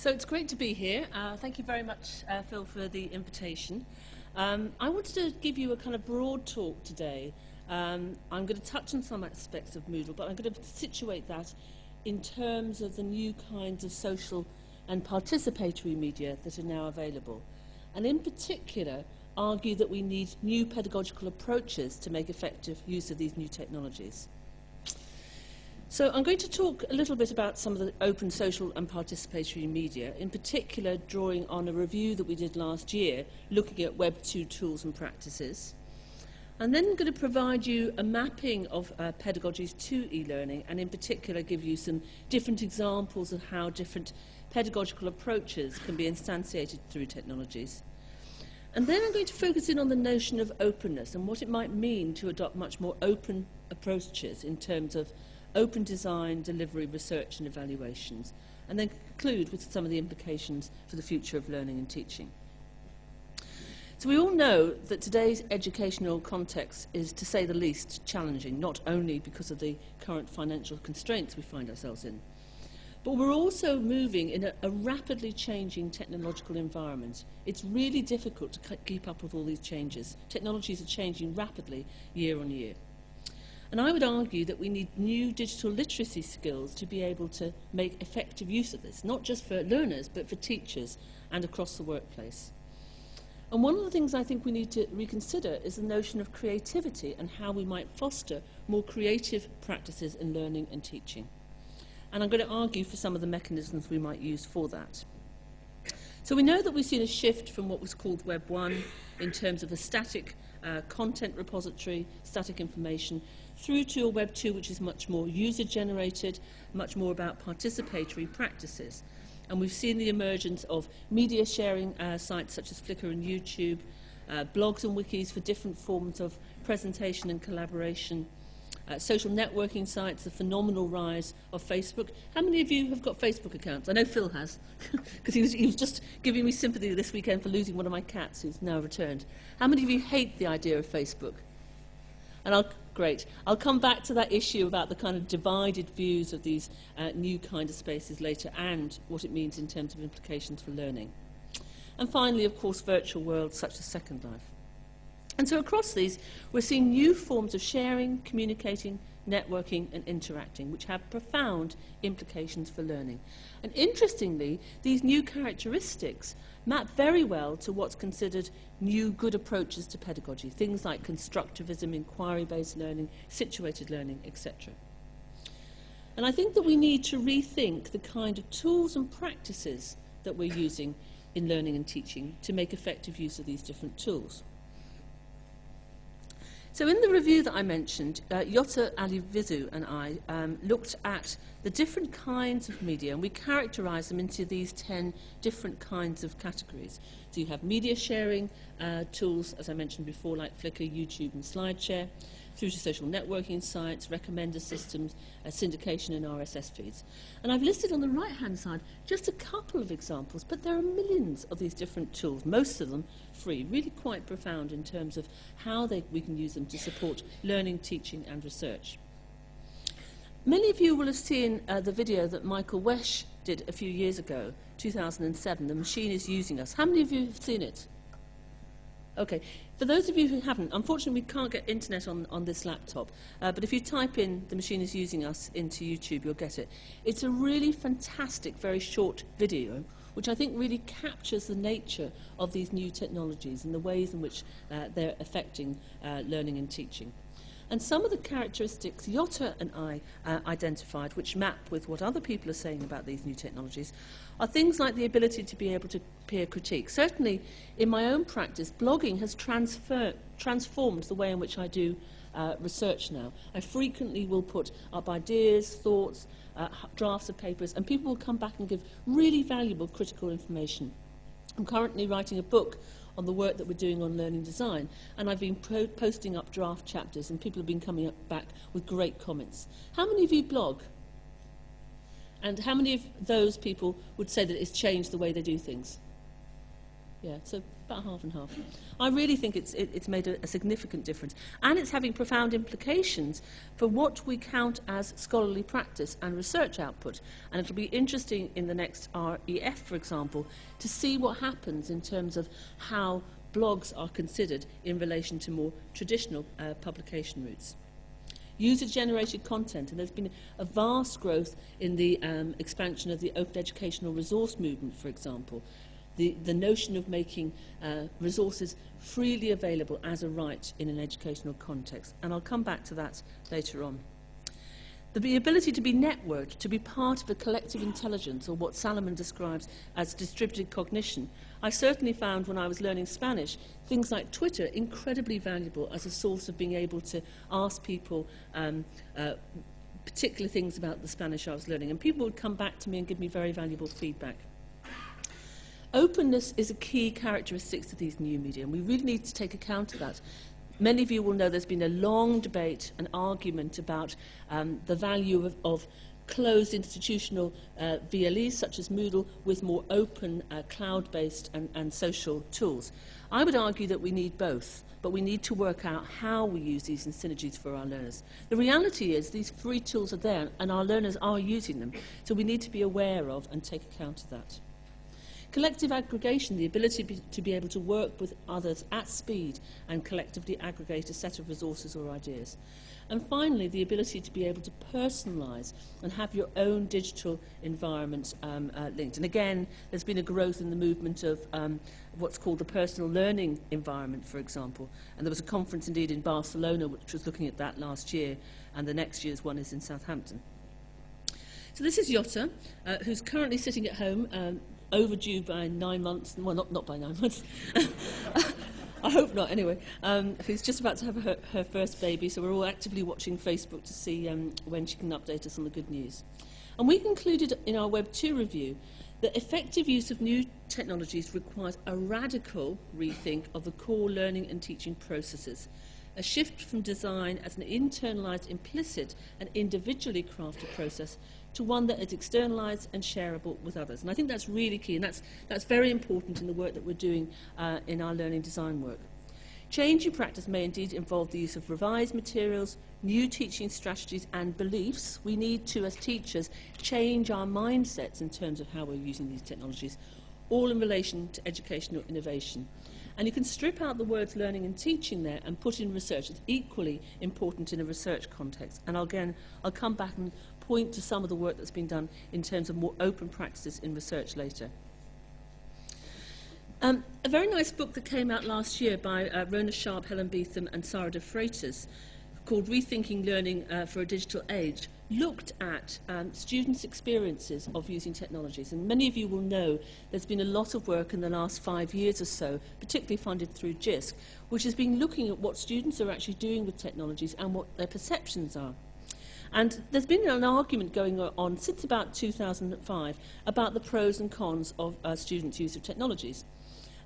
So it's great to be here. Thank you very much, Phil, for the invitation. I wanted to give you a kind of broad talk today. I'm going to touch on some aspects of Moodle, but I'm going to situate that in terms of the new kinds of social and participatory media that are now available. And in particular, argue that we need new pedagogical approaches to make effective use of these new technologies. So I'm going to talk a little bit about some of the open social and participatory media, in particular drawing on a review that we did last year, looking at Web 2 tools and practices. And then I'm going to provide you a mapping of pedagogies to e-learning, and in particular give you some different examples of how different pedagogical approaches can be instantiated through technologies. And then I'm going to focus in on the notion of openness and what it might mean to adopt much more open approaches in terms of open design, delivery, research and evaluations, and then conclude with some of the implications for the future of learning and teaching. So we all know that today's educational context is, to say the least, challenging, not only because of the current financial constraints we find ourselves in, but we're also moving in a rapidly changing technological environment. It's really difficult to keep up with all these changes. Technologies are changing rapidly year on year. And I would argue that we need new digital literacy skills to be able to make effective use of this, not just for learners, but for teachers and across the workplace. And one of the things I think we need to reconsider is the notion of creativity and how we might foster more creative practices in learning and teaching. And I'm going to argue for some of the mechanisms we might use for that. So we know that we've seen a shift from what was called Web 1 in terms of a static content repository, static information, through to a Web 2 which is much more user-generated, much more about participatory practices. And we've seen the emergence of media sharing sites such as Flickr and YouTube, blogs and wikis for different forms of presentation and collaboration, social networking sites, the phenomenal rise of Facebook. How many of you have got Facebook accounts? I know Phil has, because he was just giving me sympathy this weekend for losing one of my cats who's now returned. How many of you hate the idea of Facebook? And great. I'll come back to that issue about the kind of divided views of these new kind of spaces later and what it means in terms of implications for learning. And finally, of course, virtual worlds such as Second Life. And so across these, we're seeing new forms of sharing, communicating, networking and interacting, which have profound implications for learning. And interestingly, these new characteristics map very well to what's considered new good approaches to pedagogy, things like constructivism, inquiry-based learning, situated learning, etc. And I think that we need to rethink the kind of tools and practices that we're using in learning and teaching to make effective use of these different tools. So in the review that I mentioned, Jutta Alivizu and I looked at the different kinds of media, and we characterised them into these 10 different kinds of categories. So you have media sharing tools, as I mentioned before, like Flickr, YouTube and SlideShare, through to social networking sites, recommender systems, syndication and RSS feeds. And I've listed on the right-hand side just a couple of examples, but there are millions of these different tools, most of them free, really quite profound in terms of how we can use them to support learning, teaching and research. Many of you will have seen the video that Michael Wesch did a few years ago, 2007, The Machine is Using Us. How many of you have seen it? Okay, for those of you who haven't, unfortunately we can't get internet on this laptop, but if you type in The Machine is Using Us into YouTube, you'll get it. It's a really fantastic, very short video, which I think really captures the nature of these new technologies and the ways in which they're affecting learning and teaching. And some of the characteristics Jutta and I identified, which map with what other people are saying about these new technologies, are things like the ability to be able to peer critique. Certainly, in my own practice, blogging has transformed the way in which I do research now. I frequently will put up ideas, thoughts, drafts of papers, and people will come back and give really valuable critical information. I'm currently writing a book on the work that we're doing on learning design, and I've been posting up draft chapters, and people have been coming back with great comments. How many of you blog? And how many of those people would say that it's changed the way they do things? Yeah, so about half and half. I really think it's made a significant difference. And it's having profound implications for what we count as scholarly practice and research output. And it'll be interesting in the next REF, for example, to see what happens in terms of how blogs are considered in relation to more traditional publication routes. User-generated content, and there's been a vast growth in the expansion of the open educational resource movement, for example. The notion of making resources freely available as a right in an educational context. And I'll come back to that later on. The ability to be networked, to be part of a collective intelligence, or what Salomon describes as distributed cognition. I certainly found when I was learning Spanish, things like Twitter incredibly valuable as a source of being able to ask people particular things about the Spanish I was learning. And people would come back to me and give me very valuable feedback. Openness is a key characteristic of these new media, and we really need to take account of that. Many of you will know there's been a long debate and argument about the value of closed institutional VLEs such as Moodle with more open cloud-based and social tools. I would argue that we need both, but we need to work out how we use these in synergies for our learners. The reality is these free tools are there and our learners are using them, so we need to be aware of and take account of that. Collective aggregation, the ability to be able to work with others at speed and collectively aggregate a set of resources or ideas. And finally, the ability to be able to personalise and have your own digital environment linked. And again, there's been a growth in the movement of what's called the personal learning environment, for example. And there was a conference indeed in Barcelona which was looking at that last year, and the next year's one is in Southampton. So this is Jutta, who's currently sitting at home, overdue by 9 months, well, not by 9 months, I hope not anyway, who's just about to have her first baby, so we're all actively watching Facebook to see when she can update us on the good news. And we concluded in our Web 2 review that effective use of new technologies requires a radical rethink of the core learning and teaching processes, a shift from design as an internalised, implicit and individually crafted process to one that is externalised and shareable with others. And I think that's really key, and that's very important in the work that we're doing in our learning design work. Change in practice may indeed involve the use of revised materials, new teaching strategies and beliefs. We need to, as teachers, change our mindsets in terms of how we're using these technologies, all in relation to educational innovation. And you can strip out the words learning and teaching there and put in research. It's equally important in a research context. And again, I'll come back and point to some of the work that's been done in terms of more open practices in research later. A very nice book that came out last year by Rona Sharp, Helen Beetham and Sarah de Freitas, called Rethinking Learning for a Digital Age, looked at students' experiences of using technologies. And many of you will know there's been a lot of work in the last 5 years or so, particularly funded through JISC, which has been looking at what students are actually doing with technologies and what their perceptions are. And there's been an argument going on since about 2005 about the pros and cons of students' use of technologies.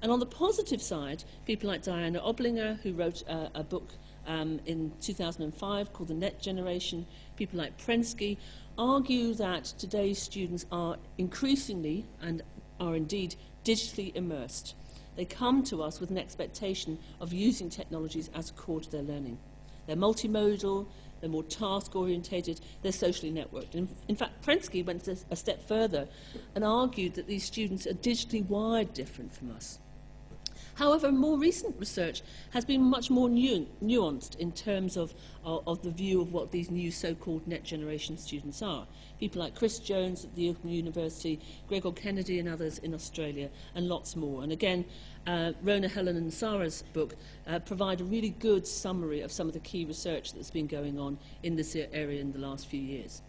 And on the positive side, people like Diana Oblinger, who wrote a book in 2005 called The Net Generation, people like Prensky, argue that today's students are increasingly and are indeed digitally immersed. They come to us with an expectation of using technologies as a core to their learning. They're multimodal, they're more task-orientated, they're socially networked. In fact, Prensky went a step further and argued that these students are digitally wired different from us. However, more recent research has been much more nuanced in terms of the view of what these new so-called net generation students are. People like Chris Jones at the Open University, Gregor Kennedy and others in Australia, and lots more. And again, Rona, Helen and Sarah's book provide a really good summary of some of the key research that's been going on in this area in the last few years.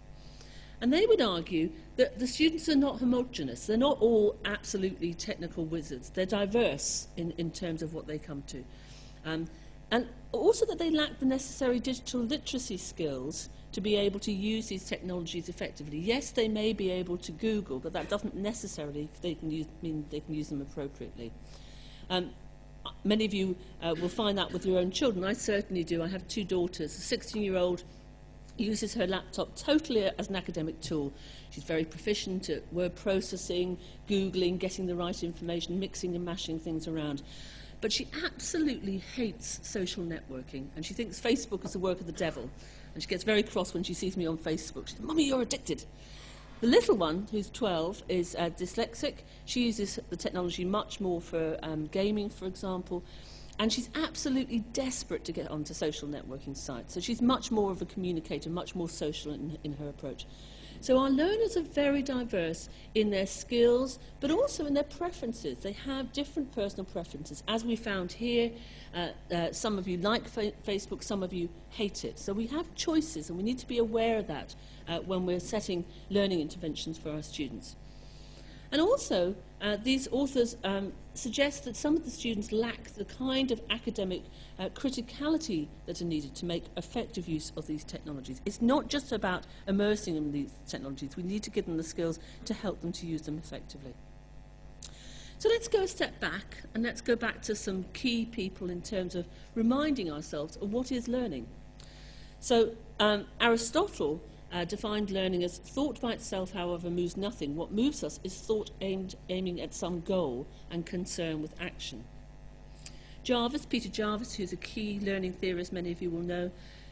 And they would argue that the students are not homogenous. They're not all absolutely technical wizards. They're diverse in terms of what they come to. And also that they lack the necessary digital literacy skills to be able to use these technologies effectively. Yes, they may be able to Google, but that doesn't necessarily mean they can use them appropriately. Many of you will find that with your own children. I certainly do. I have two daughters, a 16-year-old uses her laptop totally as an academic tool. She's very proficient at word processing, Googling, getting the right information, mixing and mashing things around. But she absolutely hates social networking, and she thinks Facebook is the work of the devil. And she gets very cross when she sees me on Facebook. She says, "Mummy, you're addicted." The little one, who's 12, is dyslexic. She uses the technology much more for gaming, for example. And she's absolutely desperate to get onto social networking sites. So she's much more of a communicator, much more social in her approach. So our learners are very diverse in their skills, but also in their preferences. They have different personal preferences. As we found here, some of you like Facebook, some of you hate it. So we have choices, and we need to be aware of that when we're setting learning interventions for our students. And also, these authors suggest that some of the students lack the kind of academic criticality that are needed to make effective use of these technologies. It's not just about immersing them in these technologies. We need to give them the skills to help them to use them effectively. So let's go a step back, and let's go back to some key people in terms of reminding ourselves of what is learning. So Aristotle defined learning as thought by itself, however, moves nothing. What moves us is thought aiming at some goal and concern with action. Peter Jarvis, who's a key learning theorist many of you will know,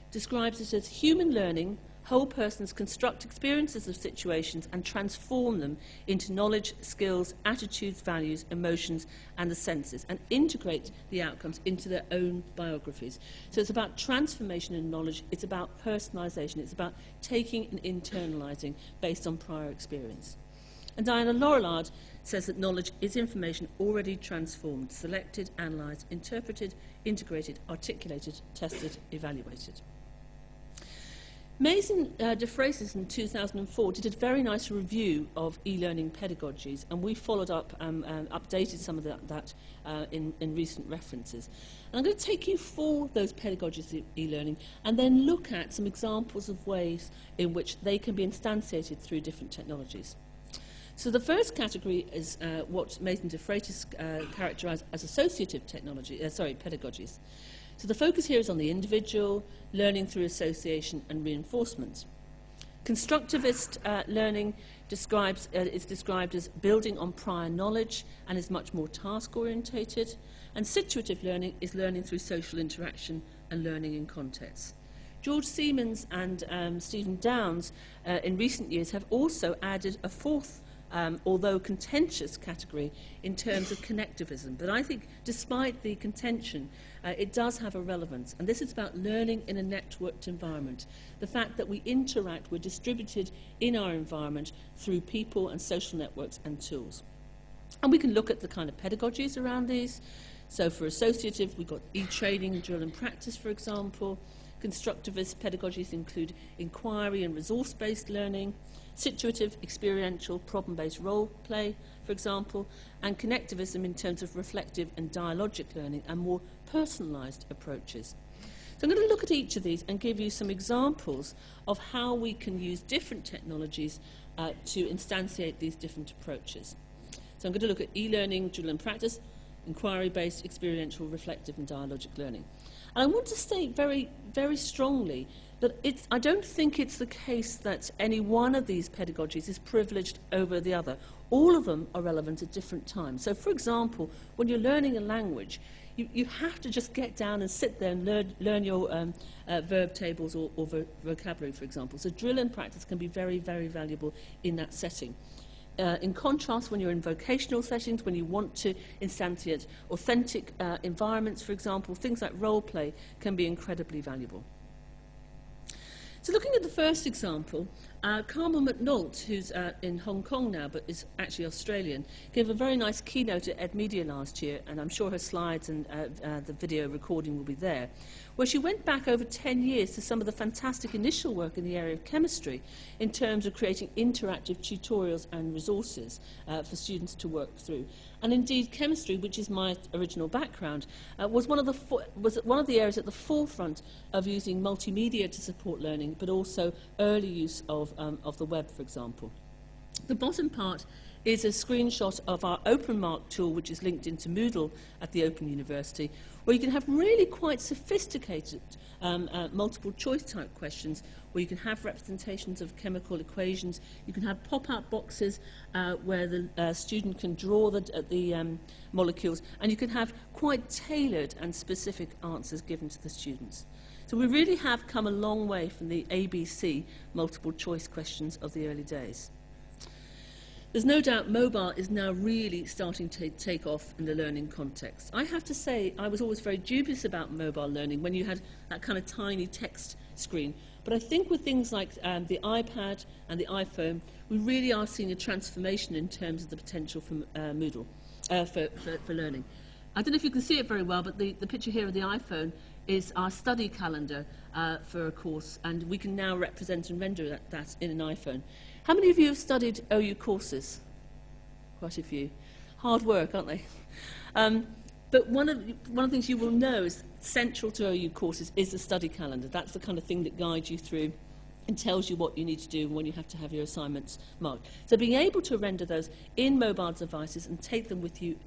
describes it as human learning. Whole persons construct experiences of situations and transform them into knowledge, skills, attitudes, values, emotions, and the senses, and integrate the outcomes into their own biographies. So it's about transformation in knowledge, it's about personalisation, it's about taking and internalising based on prior experience. And Diana Laurillard says that knowledge is information already transformed, selected, analysed, interpreted, integrated, articulated, tested, evaluated. Mason de Freitas in 2004 did a very nice review of e-learning pedagogies, and we followed up and updated some of that in recent references. And I'm going to take you through those pedagogies of e-learning and then look at some examples of ways in which they can be instantiated through different technologies. So the first category is what Mason de Freitas characterised as associative pedagogies. So the focus here is on the individual, learning through association and reinforcement. Constructivist learning is described as building on prior knowledge and is much more task-orientated. And situative learning is learning through social interaction and learning in context. George Siemens and Stephen Downes in recent years have also added a fourth although contentious category in terms of connectivism. But I think despite the contention, it does have a relevance. And this is about learning in a networked environment. The fact that we interact, we're distributed in our environment through people and social networks and tools. And we can look at the kind of pedagogies around these. So for associative, we've got e-training, drill and practice, for example. Constructivist pedagogies include inquiry and resource-based learning, situative, experiential, problem-based role play, for example, and connectivism in terms of reflective and dialogic learning and more personalised approaches. So I'm going to look at each of these and give you some examples of how we can use different technologies to instantiate these different approaches. So I'm going to look at e-learning, drill and practice, inquiry-based, experiential, reflective and dialogic learning. And I want to state very, very strongly that I don't think it's the case that any one of these pedagogies is privileged over the other. All of them are relevant at different times. So, for example, when you're learning a language, you have to just get down and sit there and learn your verb tables or vocabulary, for example. So drill and practice can be very, very valuable in that setting. In contrast, when you're in vocational settings, when you want to instantiate authentic environments, for example, things like role play can be incredibly valuable. So looking at the first example, Carmel McNaught, who's in Hong Kong now but is actually Australian, gave a very nice keynote at EdMedia last year, and I'm sure her slides and the video recording will be there, where she went back over 10 years to some of the fantastic initial work in the area of chemistry in terms of creating interactive tutorials and resources for students to work through. And indeed, chemistry, which is my original background, was one of the areas at the forefront of using multimedia to support learning, but also early use of the web, for example. The bottom part is a screenshot of our OpenMark tool, which is linked into Moodle at the Open University, where you can have really quite sophisticated multiple choice type questions, where you can have representations of chemical equations, you can have pop-out boxes where the student can draw the molecules, and you can have quite tailored and specific answers given to the students. So we really have come a long way from the ABC multiple choice questions of the early days. There's no doubt mobile is now really starting to take off in the learning context. I have to say, I was always very dubious about mobile learning when you had that kind of tiny text screen. But I think with things like the iPad and the iPhone, we really are seeing a transformation in terms of the potential for Moodle, for learning. I don't know if you can see it very well, but the picture here of the iPhone is our study calendar for a course, and we can now represent and render that in an iPhone. How many of you have studied OU courses? Quite a few. Hard work, aren't they? But one of the things you will know is central to OU courses is the study calendar. That's the kind of thing that guides you through and tells you what you need to do when you have to have your assignments marked. So being able to render those in mobile devices and take them with you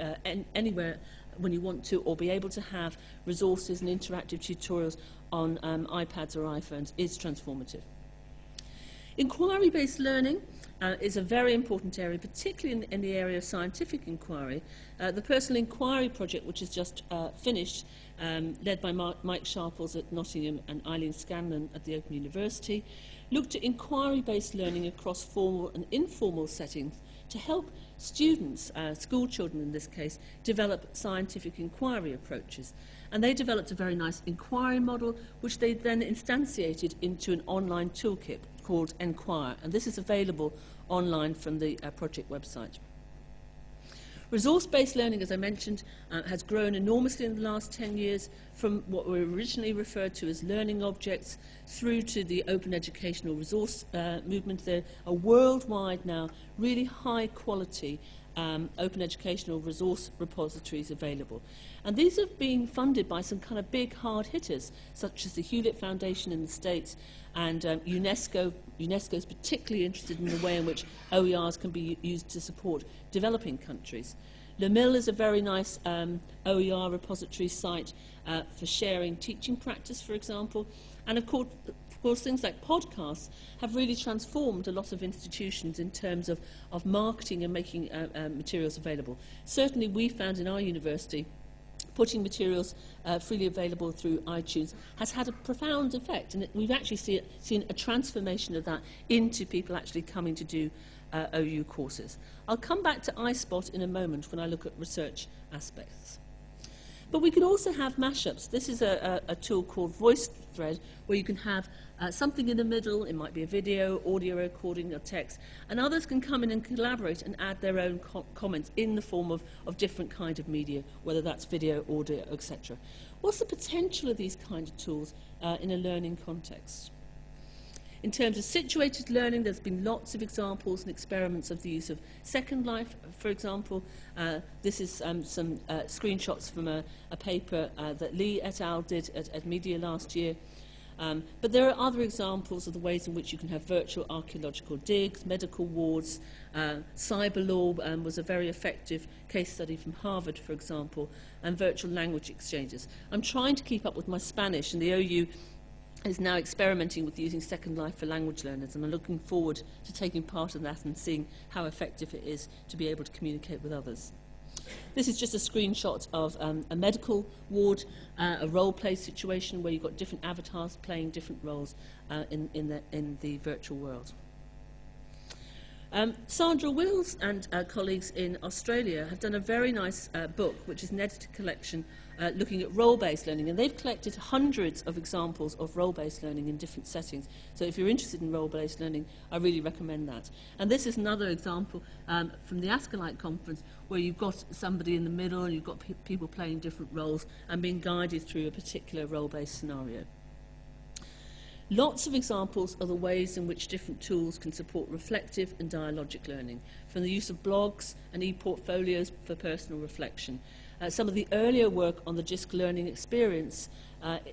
anywhere when you want to, or be able to have resources and interactive tutorials on iPads or iPhones is transformative. Inquiry-based learning is a very important area, particularly in the area of scientific inquiry. The Personal Inquiry Project, which is just finished, led by Mike Sharples at Nottingham and Eileen Scanlon at the Open University, looked at inquiry-based learning across formal and informal settings to help students, school children in this case, develop scientific inquiry approaches. And they developed a very nice inquiry model, which they then instantiated into an online toolkit called Enquire, and this is available online from the project website. Resource-based learning, as I mentioned, has grown enormously in the last 10 years from what were originally referred to as learning objects through to the open educational resource movement. There are worldwide now really high-quality open educational resource repositories available. And these have been funded by some kind of big hard hitters, such as the Hewlett Foundation in the States, and UNESCO. UNESCO is particularly interested in the way in which OERs can be used to support developing countries. Le Mill is a very nice OER repository site for sharing teaching practice, for example. And of course, things like podcasts have really transformed a lot of institutions in terms of marketing and making materials available. Certainly we found in our university putting materials freely available through iTunes has had a profound effect, and we've actually seen a transformation of that into people actually coming to do OU courses. I'll come back to ISpot in a moment when I look at research aspects. But we can also have mashups. This is a tool called Voicethread, where you can have something in the middle. It might be a video, audio recording, or text, and others can come in and collaborate and add their own comments in the form of different kind of media, whether that's video, audio, etc. What's the potential of these kind of tools in a learning context? In terms of situated learning, there's been lots of examples and experiments of the use of Second Life, for example. This is some screenshots from a paper that Lee et al. Did at Media last year. But there are other examples of the ways in which you can have virtual archaeological digs, medical wards. Cyber law was a very effective case study from Harvard, for example, and virtual language exchanges. I'm trying to keep up with my Spanish, and the OU is now experimenting with using Second Life for language learners, and I'm looking forward to taking part in that and seeing how effective it is to be able to communicate with others. This is just a screenshot of a medical ward, a role-play situation where you've got different avatars playing different roles in the virtual world. Sandra Wills and colleagues in Australia have done a very nice book, which is an edited collection looking at role-based learning, and they've collected hundreds of examples of role-based learning in different settings. So if you're interested in role-based learning, I really recommend that. And this is another example from the Ascolite conference, where you've got somebody in the middle and you've got people playing different roles and being guided through a particular role-based scenario. Lots of examples of the ways in which different tools can support reflective and dialogic learning, from the use of blogs and e-portfolios for personal reflection. Some of the earlier work on the JISC learning experience,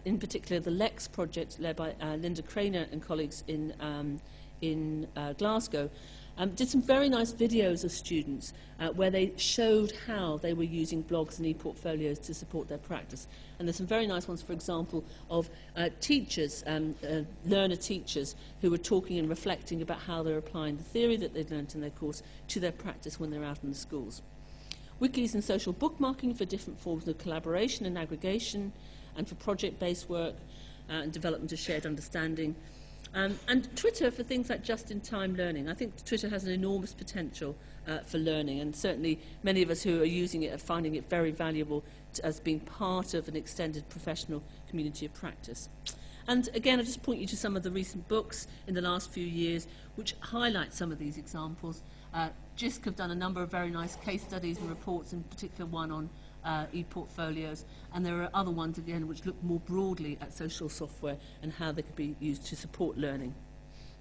in particular the LEX project led by Linda Grainne and colleagues in Glasgow, did some very nice videos of students where they showed how they were using blogs and e-portfolios to support their practice. And there's some very nice ones, for example, of teachers, learner teachers, who were talking and reflecting about how they're applying the theory that they'd learnt in their course to their practice when they're out in the schools. Wikis and social bookmarking for different forms of collaboration and aggregation, and for project-based work and development of shared understanding. And Twitter for things like just-in-time learning. I think Twitter has an enormous potential for learning, and certainly many of us who are using it are finding it very valuable as being part of an extended professional community of practice. And again, I'll just point you to some of the recent books in the last few years which highlight some of these examples. JISC have done a number of very nice case studies and reports, in particular one on e-portfolios, and there are other ones again which look more broadly at social software and how they could be used to support learning.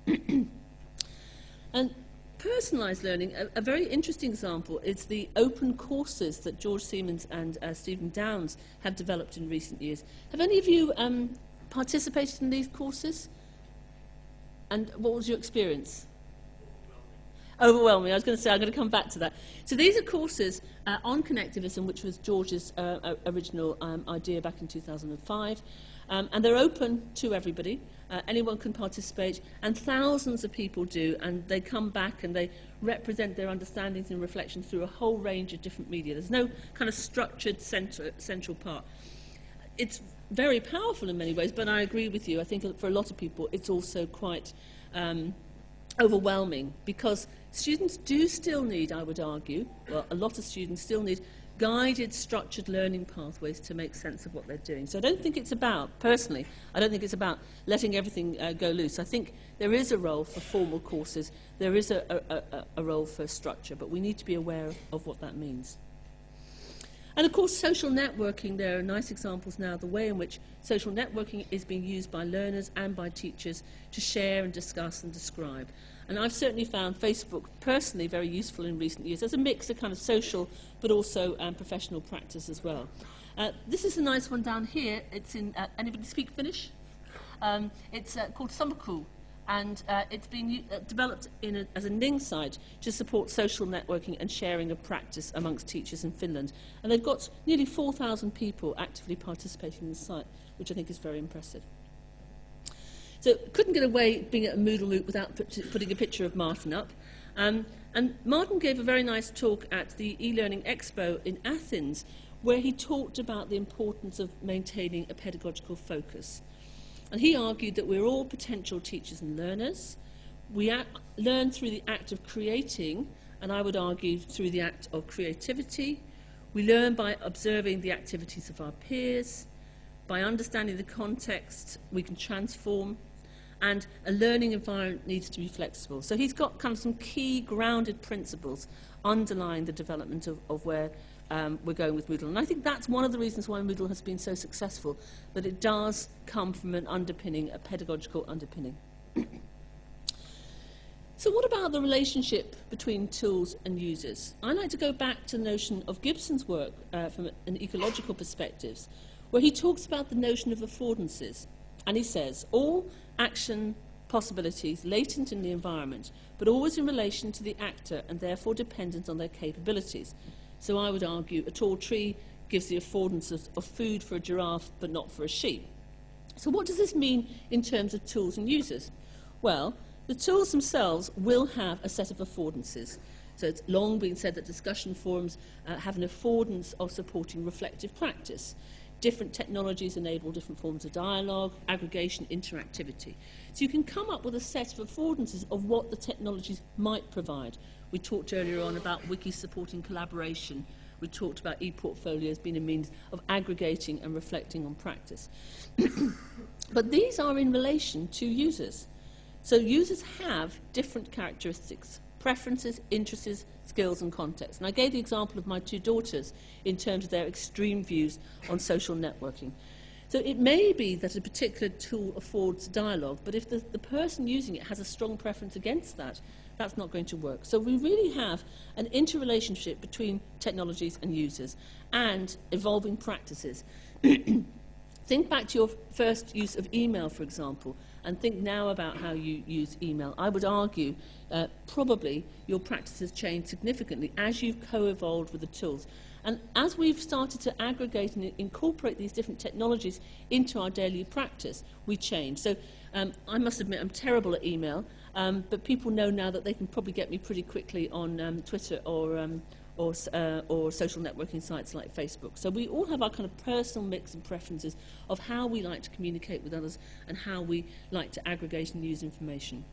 And personalised learning, a very interesting example is the open courses that George Siemens and Stephen Downes have developed in recent years. Have any of you participated in these courses? And what was your experience? Overwhelming. I was going to say, I'm going to come back to that. So these are courses on connectivism, which was George's original idea back in 2005. And they're open to everybody. Anyone can participate, and thousands of people do, and they come back and they represent their understandings and reflections through a whole range of different media. There's no kind of structured central part. It's very powerful in many ways, but I agree with you. I think for a lot of people it's also quite overwhelming, because students do still need, I would argue, well, a lot of students still need guided, structured learning pathways to make sense of what they're doing. So I don't think it's about, personally, I don't think it's about letting everything go loose. I think there is a role for formal courses, there is a role for structure, but we need to be aware of what that means. And of course, social networking, there are nice examples now of the way in which social networking is being used by learners and by teachers to share and discuss and describe. And I've certainly found Facebook personally very useful in recent years as a mix of kind of social but also professional practice as well. This is a nice one down here. It's in, anybody speak Finnish? It's called Ulcc, and it's been developed as a Ning site to support social networking and sharing of practice amongst teachers in Finland. And they've got nearly 4,000 people actively participating in the site, which I think is very impressive. So couldn't get away being at a Moodle Moot without putting a picture of Martin up. And Martin gave a very nice talk at the e-learning expo in Athens, where he talked about the importance of maintaining a pedagogical focus. And he argued that we're all potential teachers and learners. We learn through the act of creating, and I would argue through the act of creativity. We learn by observing the activities of our peers. By understanding the context, we can transform. And a learning environment needs to be flexible. So he's got kind of some key grounded principles underlying the development of where we're going with Moodle. And I think that's one of the reasons why Moodle has been so successful, that it does come from an underpinning, a pedagogical underpinning. So what about the relationship between tools and users? I like to go back to the notion of Gibson's work from an ecological perspective, where he talks about the notion of affordances. And he says, all action possibilities latent in the environment, but always in relation to the actor and therefore dependent on their capabilities. So I would argue a tall tree gives the affordance of food for a giraffe, but not for a sheep. So what does this mean in terms of tools and users? Well, the tools themselves will have a set of affordances. So it's long been said that discussion forums have an affordance of supporting reflective practice. Different technologies enable different forms of dialogue, aggregation, interactivity. So you can come up with a set of affordances of what the technologies might provide. We talked earlier on about wikis supporting collaboration. We talked about e-portfolios being a means of aggregating and reflecting on practice. But these are in relation to users. So users have different characteristics, preferences, interests, skills and context. And I gave the example of my two daughters in terms of their extreme views on social networking. So it may be that a particular tool affords dialogue, but if the person using it has a strong preference against that, that's not going to work. So we really have an interrelationship between technologies and users and evolving practices. Think back to your first use of email, for example. and think now about how you use email, I would argue probably your practice has changed significantly as you've co-evolved with the tools. And as we've started to aggregate and incorporate these different technologies into our daily practice, we change. So I must admit I'm terrible at email, but people know now that they can probably get me pretty quickly on Twitter or social networking sites like Facebook. So we all have our kind of personal mix and preferences of how we like to communicate with others and how we like to aggregate and use information.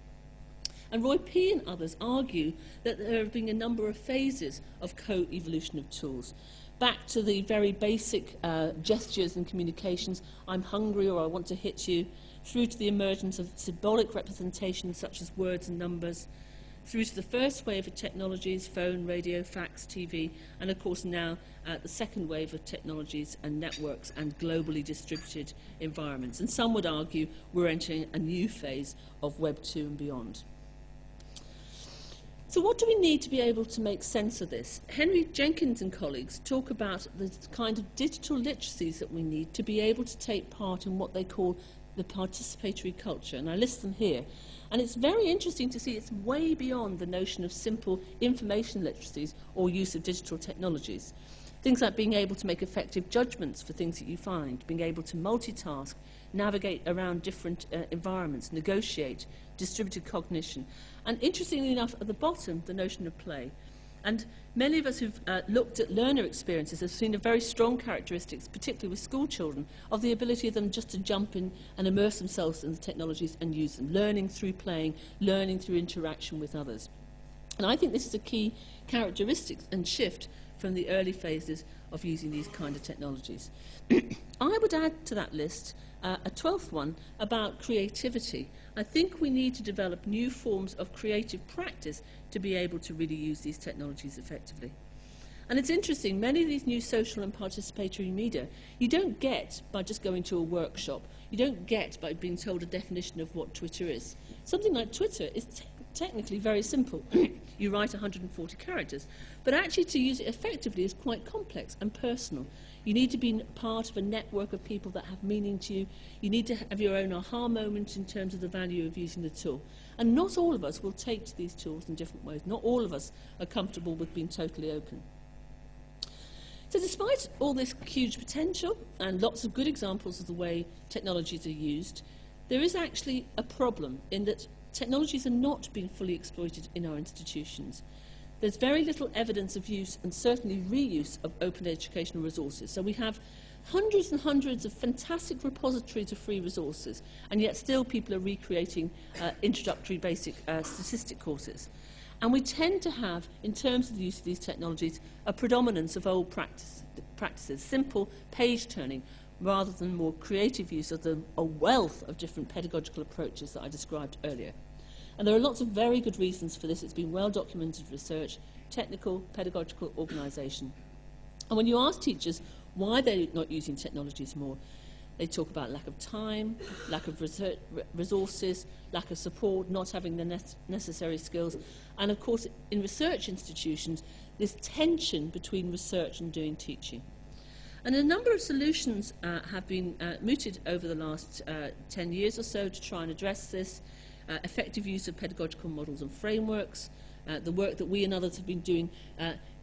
And Roy P. and others argue that there have been a number of phases of co-evolution of tools. Back to the very basic gestures and communications, I'm hungry or I want to hit you, through to the emergence of symbolic representations such as words and numbers, through to the first wave of technologies, phone, radio, fax, TV, and of course now the second wave of technologies and networks and globally distributed environments. And some would argue we're entering a new phase of Web 2 and beyond. So what do we need to be able to make sense of this? Henry Jenkins and colleagues talk about the kind of digital literacies that we need to be able to take part in what they call the participatory culture, and I list them here. And it's very interesting to see it's way beyond the notion of simple information literacies or use of digital technologies. Things like being able to make effective judgments for things that you find, being able to multitask, navigate around different environments, negotiate, distributed cognition. And interestingly enough, at the bottom, the notion of play. And many of us who've looked at learner experiences have seen a very strong characteristics, particularly with school children, of the ability of them just to jump in and immerse themselves in the technologies and use them, learning through playing, learning through interaction with others. And I think this is a key characteristic and shift from the early phases of using these kind of technologies. I would add to that list a 12th one about creativity. I think we need to develop new forms of creative practice to be able to really use these technologies effectively. And it's interesting, many of these new social and participatory media, you don't get by just going to a workshop. You don't get by being told a definition of what Twitter is. Something like Twitter is technically very simple. You write 140 characters. But actually to use it effectively is quite complex and personal. You need to be part of a network of people that have meaning to you. You need to have your own aha moment in terms of the value of using the tool. And not all of us will take to these tools in different ways. Not all of us are comfortable with being totally open. So despite all this huge potential and lots of good examples of the way technologies are used, there is actually a problem in that technologies are not being fully exploited in our institutions. There's very little evidence of use and certainly reuse of open educational resources. So we have hundreds and hundreds of fantastic repositories of free resources, and yet still people are recreating introductory basic statistic courses. And we tend to have, in terms of the use of these technologies, a predominance of old practices, simple page turning, rather than more creative use of a wealth of different pedagogical approaches that I described earlier. And there are lots of very good reasons for this. It's been well documented research, technical, pedagogical, organisation. And when you ask teachers why they're not using technologies more, they talk about lack of time, lack of resources, lack of support, not having the necessary skills. And of course, in research institutions, this tension between research and doing teaching. And a number of solutions have been mooted over the last 10 years or so to try and address this. Effective use of pedagogical models and frameworks, the work that we and others have been doing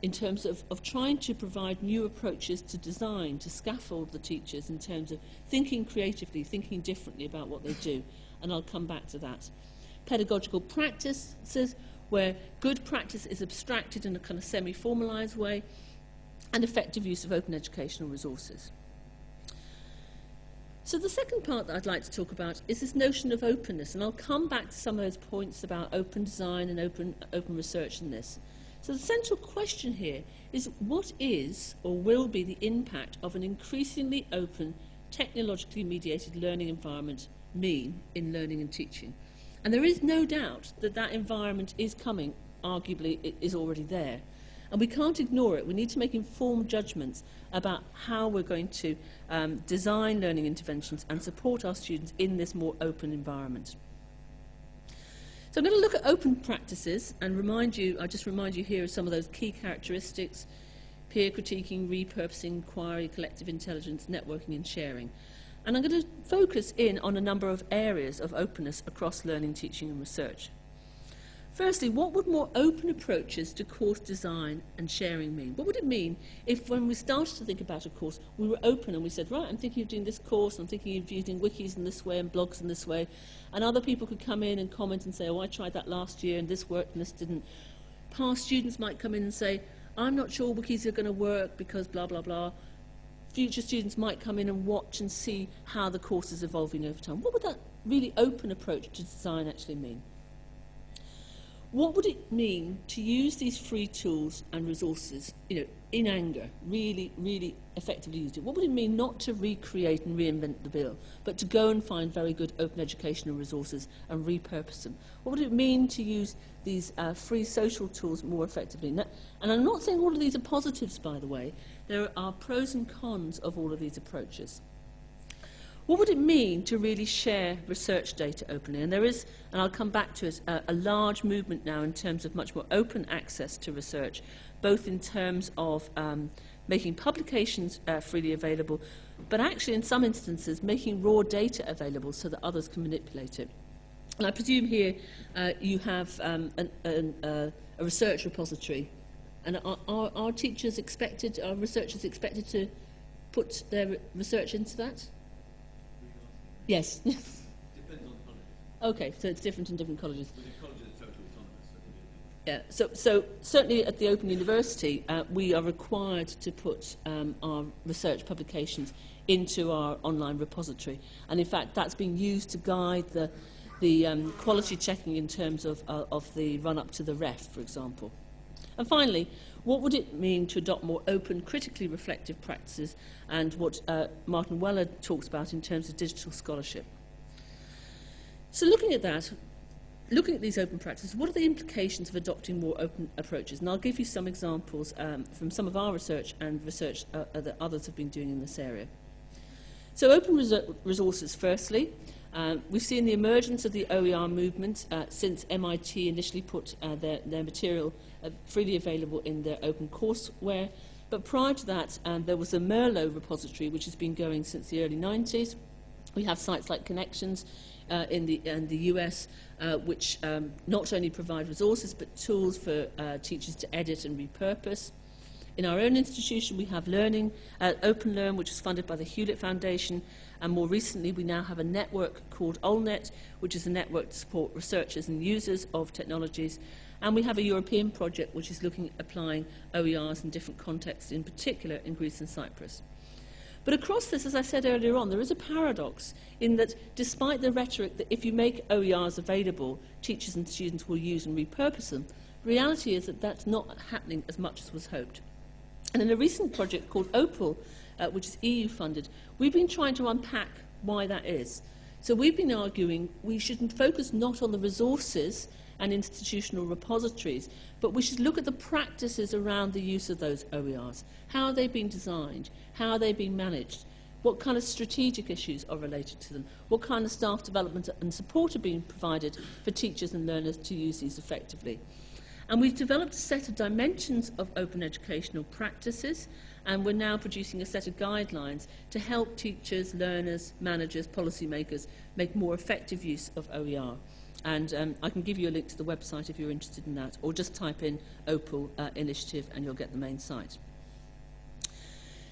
in terms of trying to provide new approaches to design, to scaffold the teachers in terms of thinking creatively, thinking differently about what they do. And I'll come back to that. Pedagogical practices, where good practice is abstracted in a kind of semi-formalised way, and effective use of open educational resources. So the second part that I'd like to talk about is this notion of openness, and I'll come back to some of those points about open design and open research in this. So the central question here is what is or will be the impact of an increasingly open, technologically mediated learning environment mean in learning and teaching? And there is no doubt that that environment is coming, arguably it is already there. And we can't ignore it. We need to make informed judgments about how we're going to design learning interventions and support our students in this more open environment. So I'm going to look at open practices and I'll just remind you here of some of those key characteristics: peer critiquing, repurposing, inquiry, collective intelligence, networking and sharing. And I'm going to focus in on a number of areas of openness across learning, teaching and research. Firstly, what would more open approaches to course design and sharing mean? What would it mean if when we started to think about a course, we were open and we said, right, I'm thinking of doing this course, I'm thinking of using wikis in this way and blogs in this way, and other people could come in and comment and say, oh, I tried that last year and this worked and this didn't. Past students might come in and say, I'm not sure wikis are going to work because blah, blah, blah. Future students might come in and watch and see how the course is evolving over time. What would that really open approach to design actually mean? What would it mean to use these free tools and resources, in anger, really, really effectively use it? What would it mean not to recreate and reinvent the wheel, but to go and find very good open educational resources and repurpose them? What would it mean to use these free social tools more effectively? And I'm not saying all of these are positives, by the way. There are pros and cons of all of these approaches. What would it mean to really share research data openly? And there is, and I'll come back to it, a large movement now in terms of much more open access to research, both in terms of making publications freely available, but actually in some instances making raw data available so that others can manipulate it. And I presume here you have a research repository. And are teachers expected, are researchers expected to put their research into that? Yes. Depends on the colleges. Okay, so it's different in different colleges. But the colleges are totally autonomous. Yeah, so certainly at the Open University, we are required to put our research publications into our online repository. And in fact, that's being used to guide the quality checking in terms of the run-up to the REF, for example. And finally, what would it mean to adopt more open, critically reflective practices and what Martin Weller talks about in terms of digital scholarship? So looking at that, looking at these open practices, what are the implications of adopting more open approaches? And I'll give you some examples from some of our research and research that others have been doing in this area. So open resources, firstly. We've seen the emergence of the OER movement since MIT initially put their material freely available in their open courseware. But prior to that, there was a Merlot repository, which has been going since the early 90s. We have sites like Connections in the US, which not only provide resources, but tools for teachers to edit and repurpose. In our own institution, we have OpenLearn, which is funded by the Hewlett Foundation, and more recently, we now have a network called Ulcc, which is a network to support researchers and users of technologies. And we have a European project which is looking at applying OERs in different contexts, in particular in Greece and Cyprus. But across this, as I said earlier on, there is a paradox in that despite the rhetoric that if you make OERs available, teachers and students will use and repurpose them, the reality is that that's not happening as much as was hoped. And in a recent project called Opal, which is EU funded, we've been trying to unpack why that is. So we've been arguing we shouldn't focus not on the resources and institutional repositories, but we should look at the practices around the use of those OERs. How are they being designed? How are they being managed? What kind of strategic issues are related to them? What kind of staff development and support are being provided for teachers and learners to use these effectively? And we've developed a set of dimensions of open educational practices, and we're now producing a set of guidelines to help teachers, learners, managers, policymakers make more effective use of OER. And I can give you a link to the website if you're interested in that, or just type in Opal initiative and you'll get the main site.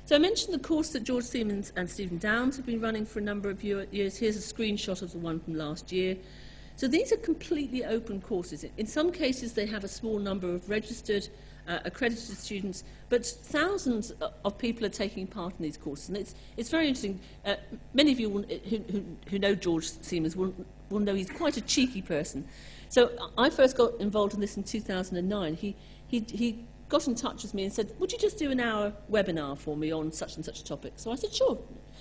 So I mentioned the course that George Siemens and Stephen Downes have been running for a number of years. Here's a screenshot of the one from last year. So these are completely open courses. In some cases, they have a small number of registered, accredited students, but thousands of people are taking part in these courses. And it's very interesting. Many of you who know George Siemens will know he's quite a cheeky person. So I first got involved in this in 2009. He got in touch with me and said, would you just do an hour webinar for me on such and such a topic? So I said, sure.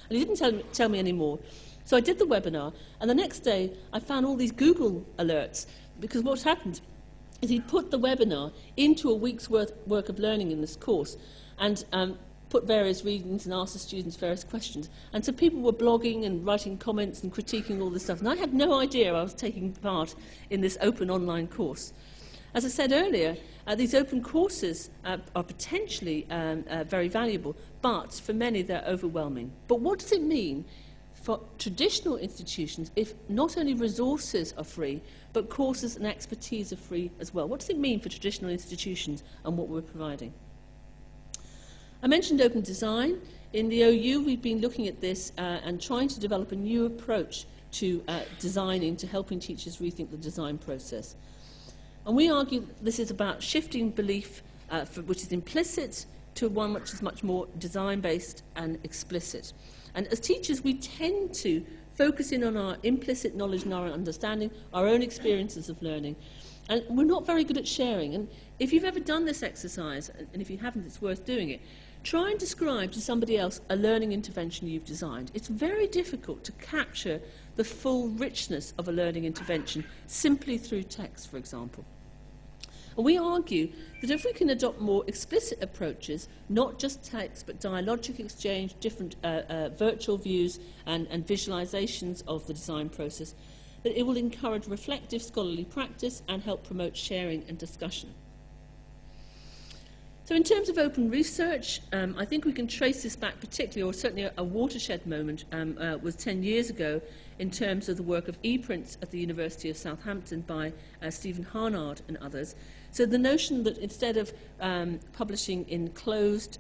And he didn't tell me any more. So I did the webinar, and the next day I found all these Google alerts, because what happened is he'd put the webinar into a week's work of learning in this course, and put various readings and asked the students various questions. And so people were blogging and writing comments and critiquing all this stuff, and I had no idea I was taking part in this open online course. As I said earlier, these open courses are potentially very valuable, but for many they're overwhelming. But what does it mean for traditional institutions if not only resources are free, but courses and expertise are free as well? What does it mean for traditional institutions and what we're providing? I mentioned open design. In the OU, we've been looking at this and trying to develop a new approach to designing, to helping teachers rethink the design process. And we argue that this is about shifting belief, which is implicit, to one which is much more design-based and explicit. And as teachers, we tend to focus in on our implicit knowledge and our understanding, our own experiences of learning, and we're not very good at sharing. And if you've ever done this exercise, and if you haven't, it's worth doing it, try and describe to somebody else a learning intervention you've designed. It's very difficult to capture the full richness of a learning intervention simply through text, for example. And we argue that if we can adopt more explicit approaches, not just text, but dialogic exchange, different virtual views and visualizations of the design process, that it will encourage reflective scholarly practice and help promote sharing and discussion. So in terms of open research, I think we can trace this back particularly, or certainly a watershed moment was 10 years ago in terms of the work of ePrints at the University of Southampton by Stephen Harnard and others. So the notion that instead of publishing in closed,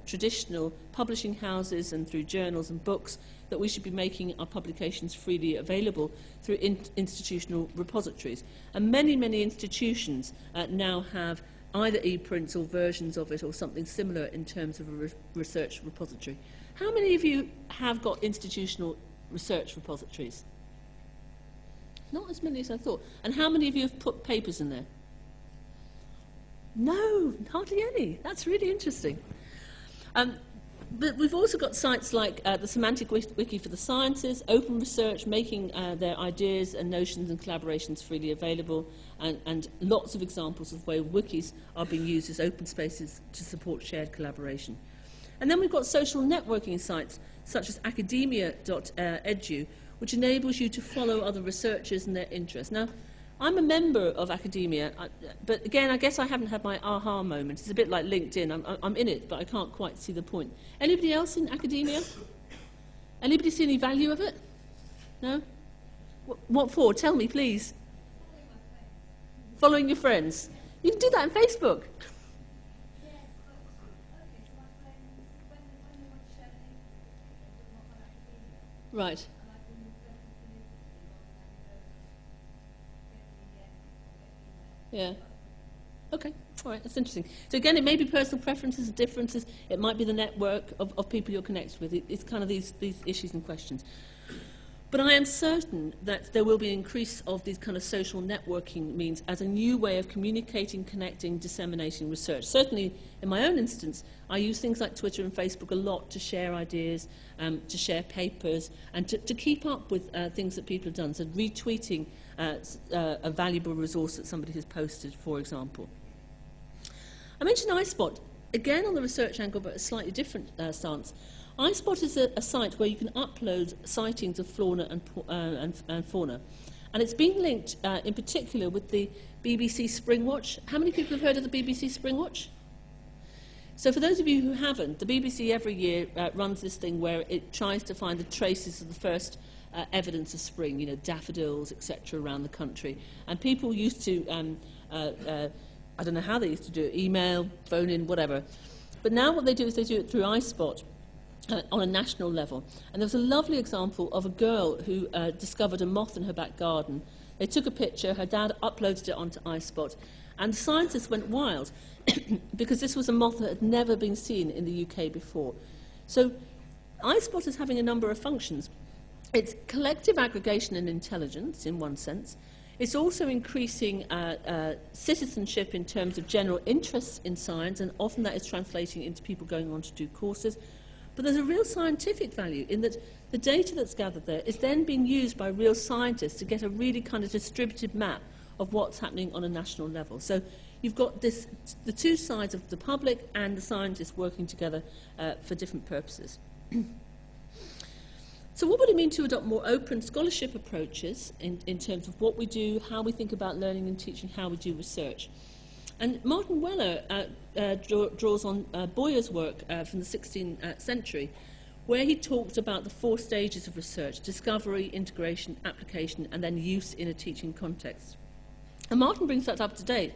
traditional publishing houses and through journals and books, that we should be making our publications freely available through institutional repositories. And many, many institutions now have either ePrints or versions of it or something similar in terms of a research repository. How many of you have got institutional research repositories? Not as many as I thought. And how many of you have put papers in there? No, hardly any. That's really interesting. But we've also got sites like the Semantic Wiki for the Sciences, Open Research, making their ideas and notions and collaborations freely available, and lots of examples of where wikis are being used as open spaces to support shared collaboration. And then we've got social networking sites such as academia.edu, which enables you to follow other researchers and their interests. Now, I'm a member of academia, but again, I guess I haven't had my aha moment. It's a bit like LinkedIn. I'm in it, but I can't quite see the point. Anybody else in academia? Anybody see any value of it? No? What for? Tell me, please. Following your friends. You can do that on Facebook. Right. Yeah. Okay. All right. That's interesting. So again, it may be personal preferences and differences. It might be the network of people you're connected with. It's kind of these issues and questions. But I am certain that there will be an increase of these kind of social networking means as a new way of communicating, connecting, disseminating research. Certainly, in my own instance, I use things like Twitter and Facebook a lot to share ideas, to share papers, and to keep up with things that people have done. So retweeting a valuable resource that somebody has posted, for example. I mentioned ISpot, again on the research angle, but a slightly different stance. ISpot is a site where you can upload sightings of flora and fauna. And it's being linked in particular with the BBC Springwatch. How many people have heard of the BBC Springwatch? So for those of you who haven't, the BBC every year runs this thing where it tries to find the traces of the first evidence of spring, you know, daffodils, etc., around the country. And people used to, I don't know how they used to do it, email, phone in, whatever. But now what they do is they do it through ISpot. On a national level. And there was a lovely example of a girl who discovered a moth in her back garden. They took a picture, her dad uploaded it onto ISpot, and the scientists went wild because this was a moth that had never been seen in the UK before. So ISpot is having a number of functions. It's collective aggregation and intelligence, in one sense. It's also increasing citizenship in terms of general interests in science, and often that is translating into people going on to do courses. But there's a real scientific value in that the data that's gathered there is then being used by real scientists to get a really kind of distributed map of what's happening on a national level. So you've got the two sides of the public and the scientists working together for different purposes. So what would it mean to adopt more open scholarship approaches in terms of what we do, how we think about learning and teaching, how we do research? And Martin Weller draws on Boyer's work from the 16th century, where he talked about the 4 stages of research: discovery, integration, application, and then use in a teaching context. And Martin brings that up to date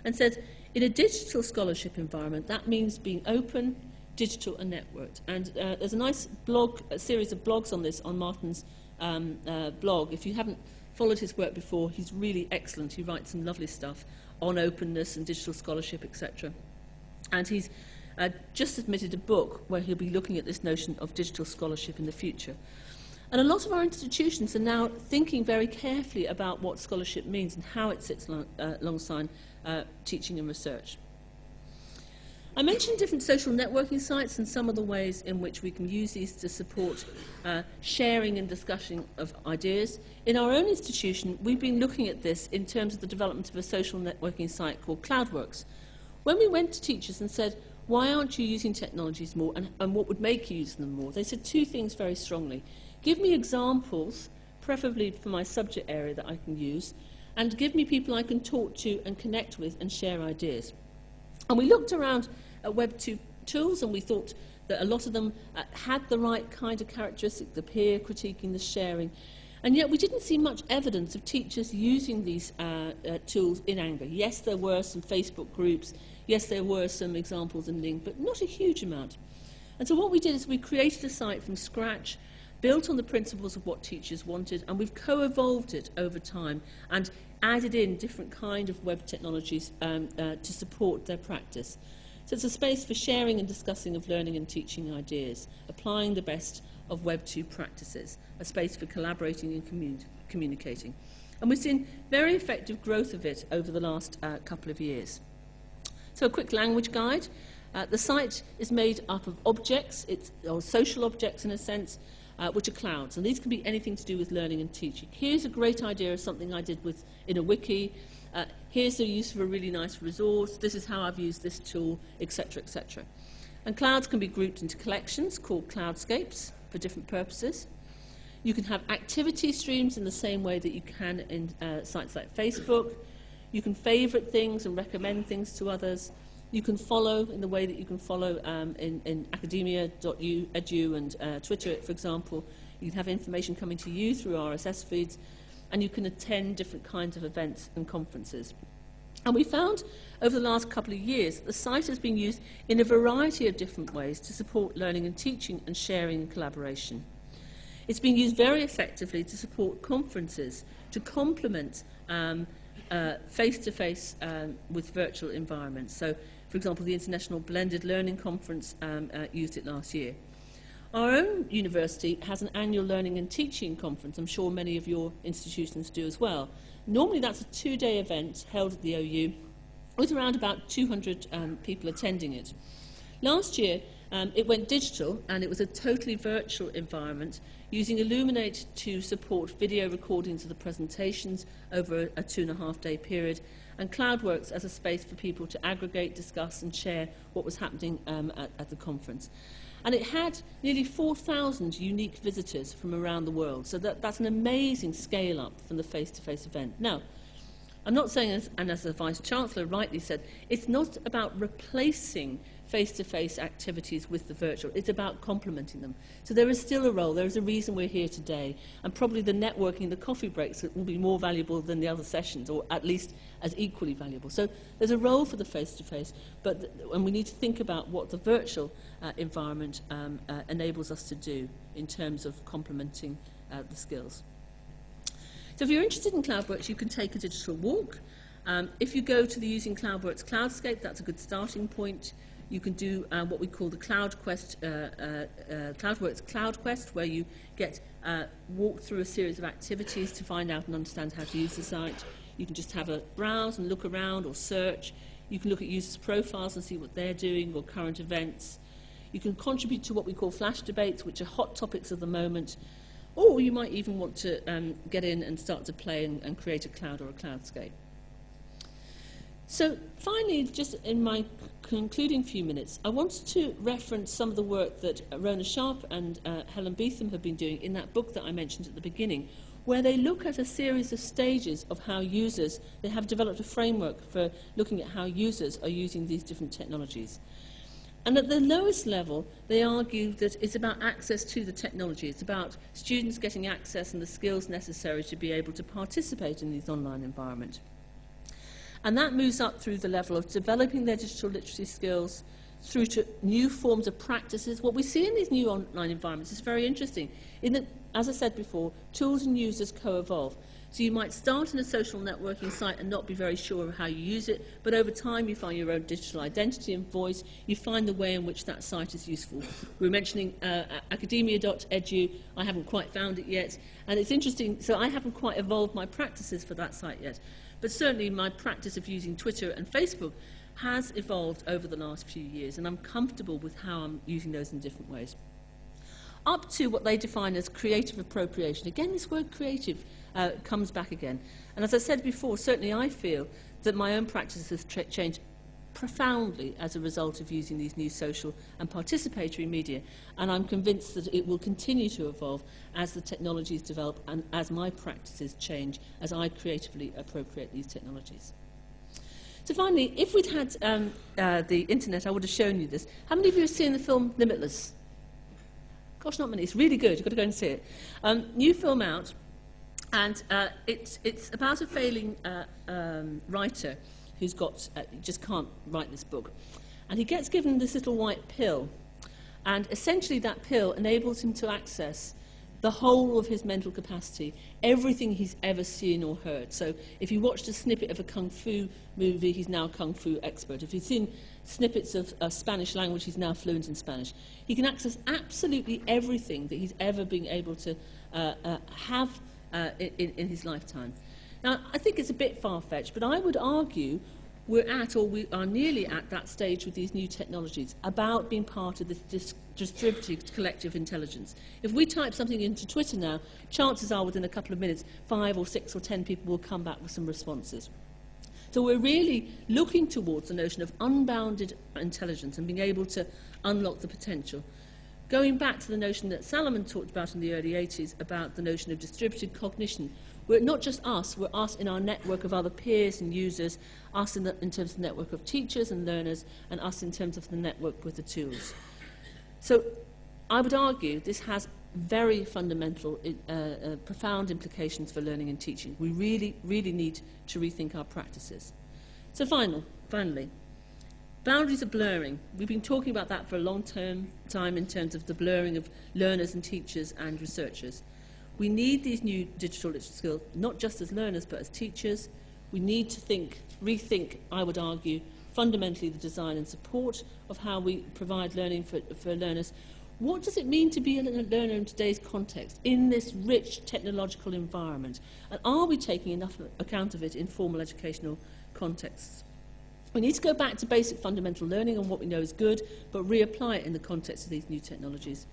and says, in a digital scholarship environment, that means being open, digital, and networked. And there's a nice blog, a series of blogs on this on Martin's blog. If you haven't followed his work before, he's really excellent. He writes some lovely stuff on openness and digital scholarship, etc. And he's just submitted a book where he'll be looking at this notion of digital scholarship in the future. And a lot of our institutions are now thinking very carefully about what scholarship means and how it sits alongside teaching and research. I mentioned different social networking sites and some of the ways in which we can use these to support sharing and discussion of ideas. In our own institution, we've been looking at this in terms of the development of a social networking site called Cloudworks. When we went to teachers and said, why aren't you using technologies more, and what would make you use them more, they said 2 things very strongly. Give me examples, preferably for my subject area that I can use, and give me people I can talk to and connect with and share ideas. And we looked around at Web 2 tools, and we thought that a lot of them had the right kind of characteristic, the peer critiquing, the sharing, and yet we didn't see much evidence of teachers using these tools in anger. Yes, there were some Facebook groups, yes, there were some examples in Link, but not a huge amount. And so what we did is we created a site from scratch, built on the principles of what teachers wanted, and we've co-evolved it over time and added in different kind of web technologies to support their practice. So it's a space for sharing and discussing of learning and teaching ideas, applying the best of Web 2 practices, a space for collaborating and communicating. And we've seen very effective growth of it over the last couple of years. So a quick language guide. The site is made up of objects, or social objects in a sense, which are clouds, and these can be anything to do with learning and teaching. Here's a great idea of something I did in a wiki. Here's the use of a really nice resource. This is how I've used this tool, etc., etc. And clouds can be grouped into collections called cloudscapes for different purposes. You can have activity streams in the same way that you can in sites like Facebook. You can favorite things and recommend things to others. You can follow in the way that you can follow in academia.edu and Twitter, for example. You can have information coming to you through RSS feeds, and you can attend different kinds of events and conferences. And we found over the last couple of years that the site has been used in a variety of different ways to support learning and teaching and sharing and collaboration. It's been used very effectively to support conferences, to complement face-to-face with virtual environments. So, for example, the International Blended Learning Conference used it last year. Our own university has an annual learning and teaching conference. I'm sure many of your institutions do as well. Normally that's a 2-day event held at the OU with around about 200 people attending it. Last year it went digital, and it was a totally virtual environment using Illuminate to support video recordings of the presentations over a 2.5-day period, and Cloudworks as a space for people to aggregate, discuss and share what was happening at the conference. And it had nearly 4,000 unique visitors from around the world, so that's an amazing scale up from the face-to-face event. Now, I'm not saying, and as the Vice-Chancellor rightly said, it's not about replacing face-to-face activities with the virtual, it's about complementing them. So there is still a role, there is a reason we're here today, and probably the networking, the coffee breaks will be more valuable than the other sessions, or at least as equally valuable. So there's a role for the face-to-face, and we need to think about what the virtual environment enables us to do in terms of complementing the skills. So if you're interested in Cloudworks, you can take a digital walk. If you go to the Using Cloudworks Cloudscape, that's a good starting point. You can do what we call the Cloudworks Cloud Quest, where you get walked through a series of activities to find out and understand how to use the site. You can just have a browse and look around or search. You can look at users' profiles and see what they're doing, or current events. You can contribute to what we call flash debates, which are hot topics of the moment. Or you might even want to get in and start to play and create a cloud or a cloudscape. So finally, just in my concluding few minutes, I wanted to reference some of the work that Rona Sharp and Helen Beetham have been doing in that book that I mentioned at the beginning, where they look at a series of stages of how users, they have developed a framework for looking at how users are using these different technologies. And at the lowest level, they argue that it's about access to the technology. It's about students getting access and the skills necessary to be able to participate in these online environments. And that moves up through the level of developing their digital literacy skills, through to new forms of practices. What we see in these new online environments is very interesting, in that, as I said before, tools and users co-evolve. So you might start in a social networking site and not be very sure of how you use it, but over time you find your own digital identity and voice. You find the way in which that site is useful. We were mentioning academia.edu. I haven't quite found it yet. And it's interesting, so I haven't quite evolved my practices for that site yet. But certainly my practice of using Twitter and Facebook has evolved over the last few years, and I'm comfortable with how I'm using those in different ways. Up to what they define as creative appropriation. Again, this word creative comes back again. And as I said before, certainly I feel that my own practice has changed profoundly as a result of using these new social and participatory media, and I'm convinced that it will continue to evolve as the technologies develop and as my practices change, as I creatively appropriate these technologies. So finally, if we'd had the internet, I would have shown you this. How many of you have seen the film Limitless? Gosh, not many. It's really good. You've got to go and see it. New film out, and it's about a failing writer who's got just can't write this book, and he gets given this little white pill, and essentially that pill enables him to access the whole of his mental capacity, everything he's ever seen or heard. So if he watched a snippet of a kung fu movie, he's now a kung fu expert. If he's seen snippets of Spanish language, he's now fluent in Spanish. He can access absolutely everything that he's ever been able to have in his lifetime. Now, I think it's a bit far-fetched, but I would argue we're at, or we are nearly at that stage with these new technologies, about being part of this distributed collective intelligence. If we type something into Twitter now, chances are within a couple of minutes, 5 or 6 or 10 people will come back with some responses. So we're really looking towards the notion of unbounded intelligence and being able to unlock the potential. Going back to the notion that Salomon talked about in the early 80s, about the notion of distributed cognition, we're not just us, we're us in our network of other peers and users, us in terms of the network of teachers and learners, and us in terms of the network with the tools. So I would argue this has very fundamental, profound implications for learning and teaching. We really, really need to rethink our practices. So finally, boundaries are blurring. We've been talking about that for a long time in terms of the blurring of learners and teachers and researchers. We need these new digital literacy skills, not just as learners, but as teachers. We need to rethink, I would argue, fundamentally the design and support of how we provide learning for learners. What does it mean to be a learner in today's context, in this rich technological environment? And are we taking enough account of it in formal educational contexts? We need to go back to basic fundamental learning and what we know is good, but reapply it in the context of these new technologies.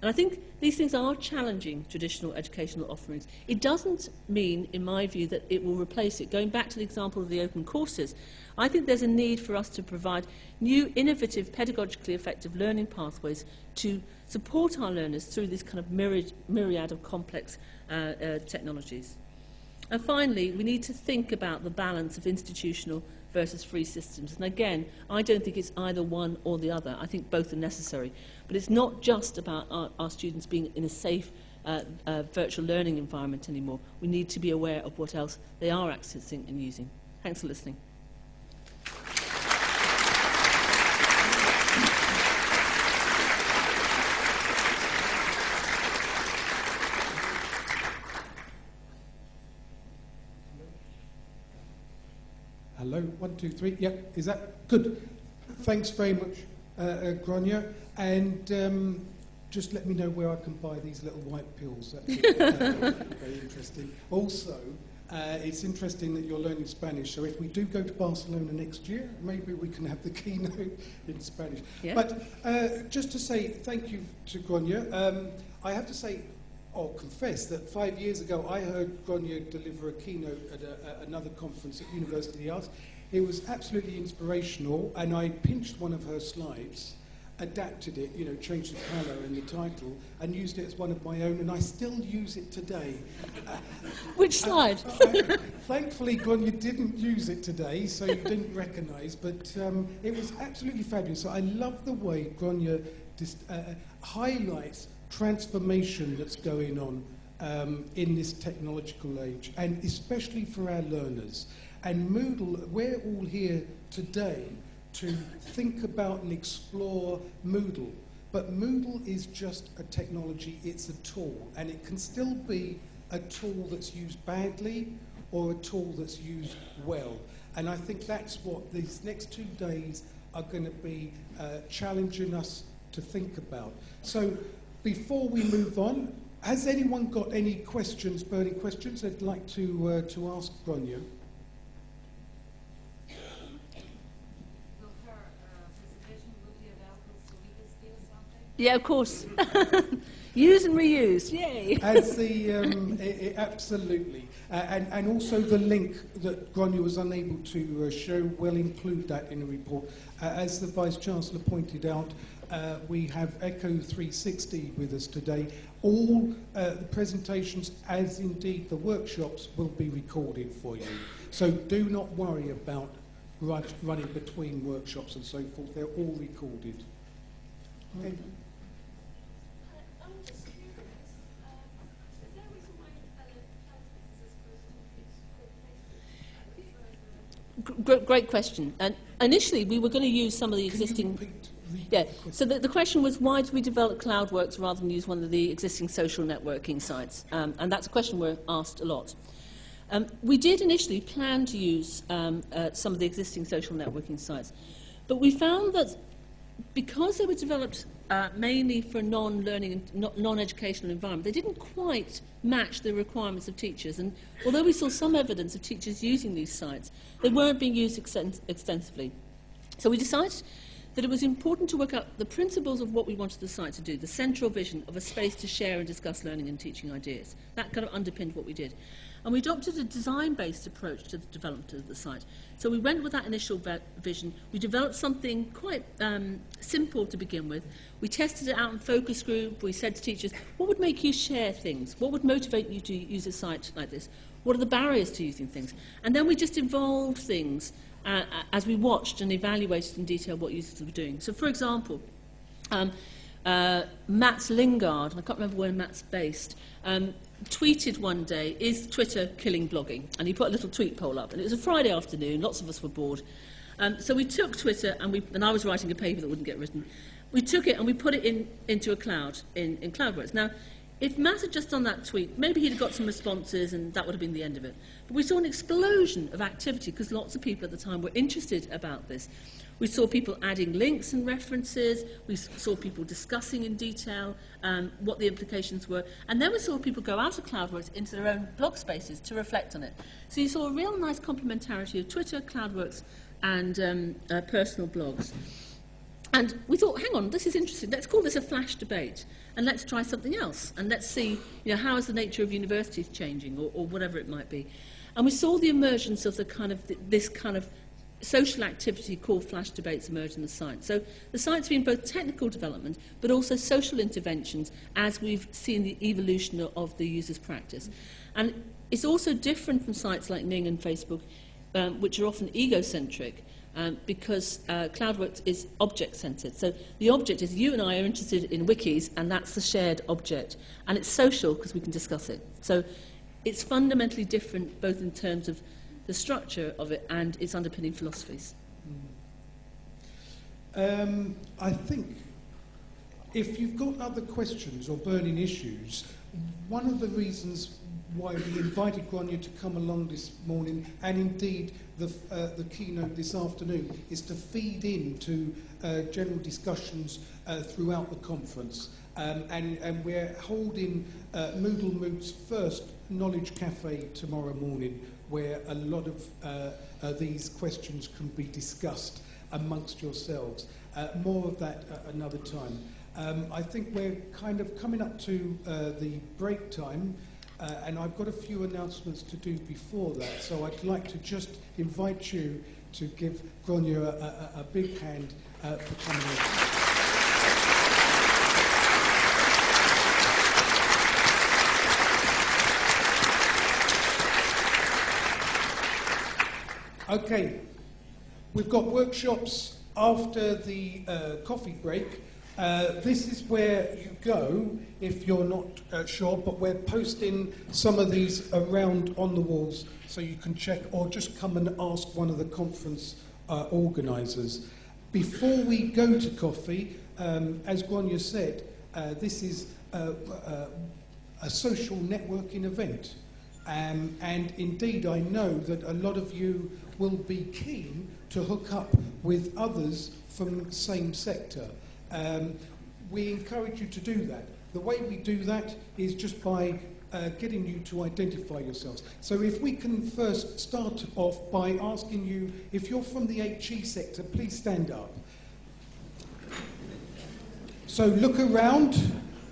And I think these things are challenging traditional educational offerings. It doesn't mean, in my view, that it will replace it. Going back to the example of the open courses, I think there's a need for us to provide new, innovative, pedagogically effective learning pathways to support our learners through this kind of myriad of complex technologies. And finally, we need to think about the balance of institutional versus free systems. And again, I don't think it's either one or the other. I think both are necessary. But it's not just about our students being in a safe virtual learning environment anymore. We need to be aware of what else they are accessing and using. Thanks for listening. Hello, 1, 2, 3. Yep, is that good? Thanks very much, Grainne. And just let me know where I can buy these little white pills. That's very interesting. Also, it's interesting that you're learning Spanish. So if we do go to Barcelona next year, maybe we can have the keynote in Spanish. Yeah. But just to say thank you to Grainne, I have to say, or confess that 5 years ago I heard Grainne deliver a keynote at another conference at University of the Arts. It was absolutely inspirational, and I pinched one of her slides, adapted it, changed the colour and the title, and used it as one of my own, and I still use it today. Which slide? Thankfully, Grainne, you didn't use it today, so you didn't recognise, but it was absolutely fabulous. So I love the way Grainne highlights transformation that's going on in this technological age, and especially for our learners. And Moodle, we're all here today to think about and explore Moodle. But Moodle is just a technology, it's a tool, and it can still be a tool that's used badly or a tool that's used well. And I think that's what these next 2 days are going to be challenging us to think about. So before we move on, has anyone got any questions, burning questions they'd like to ask Grainne? Yeah, of course. Use and reuse, yay. As absolutely. And also the link that Grainne was unable to show, we'll include that in the report. As the Vice-Chancellor pointed out, we have Echo 360 with us today. All the presentations, as indeed the workshops, will be recorded for you. So do not worry about running between workshops and so forth. They're all recorded. Okay. I'm just curious, is there a reason why Cloudworks is as close to Great question. And initially, we were going to use some of the existing... Yeah, so the question was, why did we develop Cloudworks rather than use one of the existing social networking sites? And that's a question we're asked a lot. We did initially plan to use some of the existing social networking sites, but we found that because they were developed mainly for non-learning and non-educational environment, they didn't quite match the requirements of teachers. And although we saw some evidence of teachers using these sites, they weren't being used extensively. So we decided that it was important to work out the principles of what we wanted the site to do, the central vision of a space to share and discuss learning and teaching ideas. That kind of underpinned what we did. And we adopted a design-based approach to the development of the site. So we went with that initial vision. We developed something quite simple to begin with. We tested it out in focus group. We said to teachers, what would make you share things? What would motivate you to use a site like this? What are the barriers to using things? And then we just evolved things as we watched and evaluated in detail what users were doing. So for example, Matt's Lingard, I can't remember where Matt's based, tweeted one day, is Twitter killing blogging? And he put a little tweet poll up. And it was a Friday afternoon, lots of us were bored. So we took Twitter, and I was writing a paper that wouldn't get written. We took it and we put it into a cloud, in Cloudworks. Now, if Matt had just done that tweet, maybe he'd have got some responses and that would have been the end of it. But we saw an explosion of activity because lots of people at the time were interested about this. We saw people adding links and references. We saw people discussing in detail what the implications were. And then we saw people go out of Cloudworks into their own blog spaces to reflect on it. So you saw a real nice complementarity of Twitter, Cloudworks, and personal blogs. And we thought, hang on, this is interesting. Let's call this a flash debate, and let's try something else. And let's see, how is the nature of universities changing, or whatever it might be. And we saw the emergence of this kind of social activity called flash debates emerge in the site. So the site's been both technical development, but also social interventions as we've seen the evolution of the user's practice. And it's also different from sites like Ning and Facebook, which are often egocentric, because Cloudworks is object-centered. So the object is you and I are interested in wikis, and that's the shared object. And it's social because we can discuss it. So it's fundamentally different both in terms of the structure of it and its underpinning philosophies. I think if you've got other questions or burning issues, one of the reasons why we invited Grainne to come along this morning, and indeed the keynote this afternoon, is to feed into general discussions throughout the conference. And we're holding Moodle Moot's first Knowledge Cafe tomorrow morning, where a lot of these questions can be discussed amongst yourselves. More of that another time. I think we're kind of coming up to the break time, and I've got a few announcements to do before that, so I'd like to just invite you to give Grainne a big hand for coming in. Okay, we've got workshops after the coffee break. This is where you go if you're not sure, but we're posting some of these around on the walls so you can check, or just come and ask one of the conference organisers. Before we go to coffee, as Grainne said, this is a social networking event. And indeed, I know that a lot of you will be keen to hook up with others from the same sector. We encourage you to do that. The way we do that is just by getting you to identify yourselves. So if we can first start off by asking you, if you're from the HE sector, please stand up. So look around,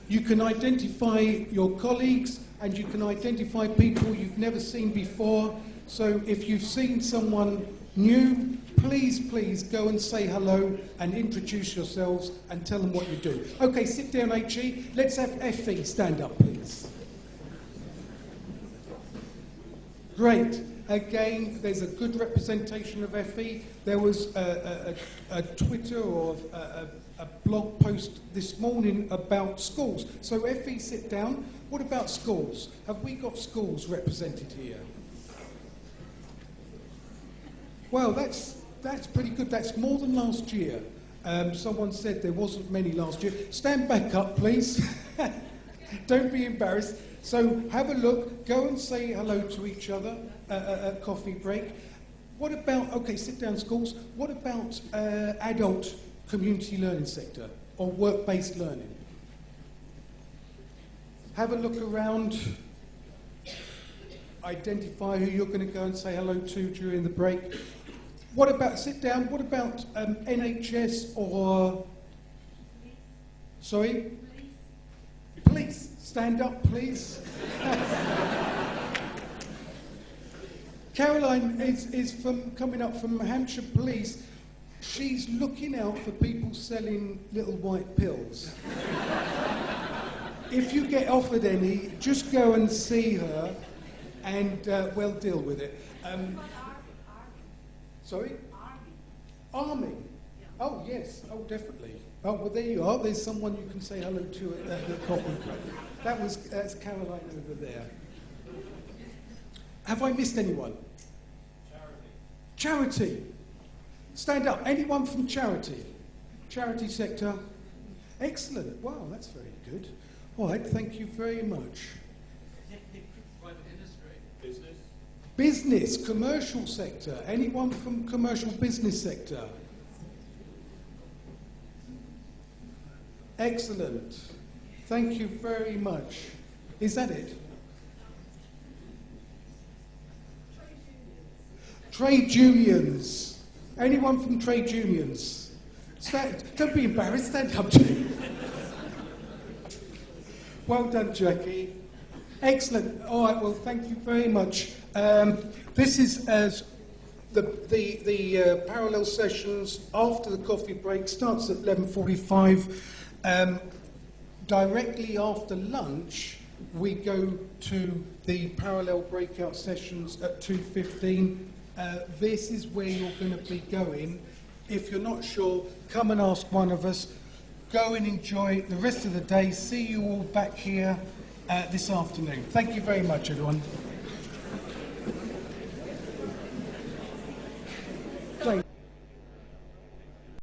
you can identify your colleagues, and you can identify people you've never seen before. So if you've seen someone new, please go and say hello and introduce yourselves and tell them what you do. Okay, sit down, HE. Let's have FE stand up, please. Great. Again, there's a good representation of FE. There was a Twitter or a blog post this morning about schools. So FE, sit down. What about schools? Have we got schools represented here? Well, that's pretty good. That's more than last year. Someone said there wasn't many last year. Stand back up, please. Don't be embarrassed. So have a look. Go and say hello to each other at coffee break. What about, okay, sit down, schools. What about adult community learning sector or work-based learning? Have a look around. Identify who you're going to go and say hello to during the break. What about, sit down, what about NHS or, sorry? Police, stand up please. Caroline is coming up from Hampshire Police. She's looking out for people selling little white pills. If you get offered any, just go and see her and we'll deal with it. Sorry? Army. Yeah. Oh, yes. Oh, definitely. Oh, well, there you are. There's someone you can say hello to at the coffee break. That's Caroline over there. Have I missed anyone? Charity. Stand up. Anyone from charity? Charity sector? Excellent. Wow, that's very good. All right, thank you very much. Private industry. Business. Business, commercial sector. Anyone from commercial business sector? Excellent. Thank you very much. Is that it? Trade unions. Anyone from trade unions? Don't be embarrassed, stand up, Jackie. Well done, Jackie. Excellent. All right, well, thank you very much. This is the parallel sessions after the coffee break. Starts at 11:45. Directly after lunch, we go to the parallel breakout sessions at 2:15. This is where you're going to be going. If you're not sure, come and ask one of us. Go and enjoy the rest of the day. See you all back here this afternoon. Thank you very much, everyone.